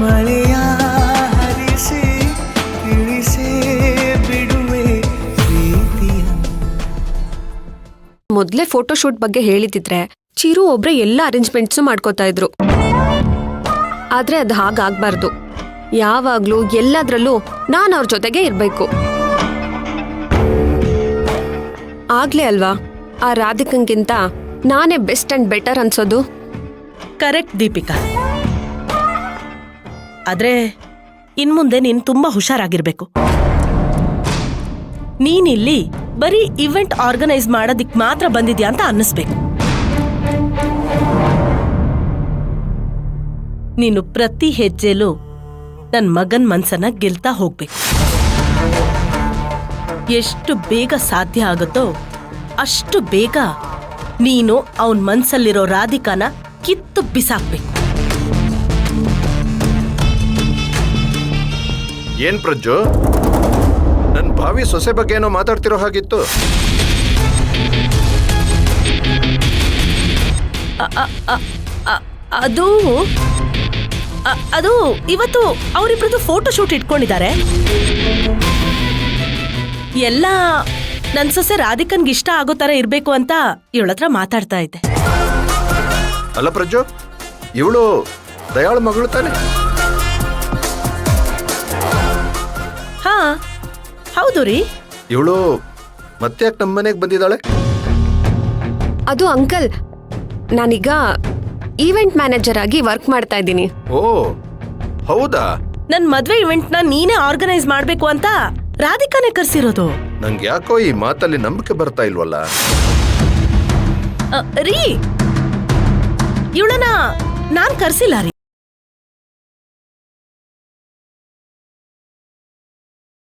ಮಳೆಯ ಹರಿಸಿ ತಿಳಿಸೇ ಬಿಡುವೆ ಪ್ರೀತಿಯ. ಮೊದ್ಲೇ ಫೋಟೋಶೂಟ್ ಬಗ್ಗೆ ಹೇಳಿದಿದ್ರೆ ಚಿರು ಒಬ್ರೆ ಎಲ್ಲ ಅರೇಂಜ್ಮೆಂಟ್ಸು ಮಾಡ್ಕೋತಾ ಇದ್ರು. ಆದ್ರೆ ಅದು ಹಾಗಾಗ್ಬಾರ್ದು. ಯಾವಾಗ್ಲೂ ಎಲ್ಲದ್ರಲ್ಲೂ ನಾನ್ ಅವ್ರ ಜೊತೆಗೆ ಇರ್ಬೇಕು. ಆಗ್ಲೇ ಅಲ್ವಾ ಆ ರಾಧಿಕಂಗಿಂತ ನಾನೇ ಬೆಸ್ಟ್ ಅಂಡ್ ಬೆಟರ್ ಅನ್ಸೋದು. ಕರೆಕ್ಟ್ ದೀಪಿಕಾ. ಆದ್ರೆ ಇನ್ಮುಂದೆ ನೀನ್ ತುಂಬಾ ಹುಷಾರಾಗಿರ್ಬೇಕು. ನೀನಿಲ್ಲಿ ಬರೀ ಇವೆಂಟ್ ಆರ್ಗನೈಸ್ ಮಾಡೋದಿಕ್ ಮಾತ್ರ ಬಂದಿದ್ಯಾ ಅಂತ ಅನ್ನಿಸ್ಬೇಕು. ನೀನು ಪ್ರತಿ ಹೆಜ್ಜೆಲೂ ನನ್ ಮಗನ್ ಮನ್ಸನ್ನ ಗೆಲ್ತಾ ಹೋಗ್ಬೇಕು. ಎಷ್ಟು ಬೇಗ ಸಾಧ್ಯ ಆಗುತ್ತೋ ಅಷ್ಟು ಬೇಗ ನೀನು ಅವನ್ ಮನ್ಸಲ್ಲಿರೋ ರಾಧಿಕಾನ ಕಿತ್ತು ಬಿಸಾಕ್ಬೇಕು. ಏನ್ ಪ್ರಜ್ಜು, ನನ್ ಭಾವಿ ಸೊಸೆ ಬಗ್ಗೆ ಏನೋ ಮಾತಾಡ್ತಿರೋ ಹಾಗಿತ್ತು. ಅದು ಅದು ಇವತ್ತು ಅವರಿಬ್ರದ್ದು ಫೋಟೋ ಶೂಟ್ ಇಟ್ಕೊಂಡಿದ್ದಾರೆ. ಎಲ್ಲ ನನ್ ಸೊಸೆ ರಾಧಿಕನ್ಗೆ ಇಷ್ಟ ಆಗೋ ತರ ಇರ್ಬೇಕು ಅಂತ ಇವಳತ್ರ ಮಾತಾಡ್ತಾ ಇದ್ದೆ. ಅಲ್ಲ ಪ್ರಜ್ಜು, ಇವಳು ದಯಾಳು ಮಗಳು ತಾನೆ? ಹಾ ಹೌದು ರೀ. ಇವಳು ಮತ್ತೆ ಯಾಕೆ ನಮ್ಮನೆಗೆ ಬಂದಿದ್ದಾಳೆ? ಅದು ಅಂಕಲ್, ನಾನೀಗ ಈವೆಂಟ್ ಮ್ಯಾನೇಜರ್ ಆಗಿ ವರ್ಕ್ ಮಾಡ್ತಾ ಇದ್ದೀನಿ. ಓ ಹೌದಾ? ನನ್ ಮದ್ವೆ ಇವೆಂಟ್ ನ ನೀನೇ ಆರ್ಗನೈಸ್ ಮಾಡ್ಬೇಕು ಅಂತ ರಾಧಿಕಾನೇ ಕರ್ಸಿರೋದು. ನಂಗೆ ಯಾಕೋ ಈ ಮಾತಲ್ಲಿ ನಂಬಿಕೆ ಬರ್ತಾ ಇಲ್ವಲ್ಲ. ರೀ ಇವಳನ್ನ ನಾನ್ ಕರ್ಸಿಲ್ಲ ರೀ.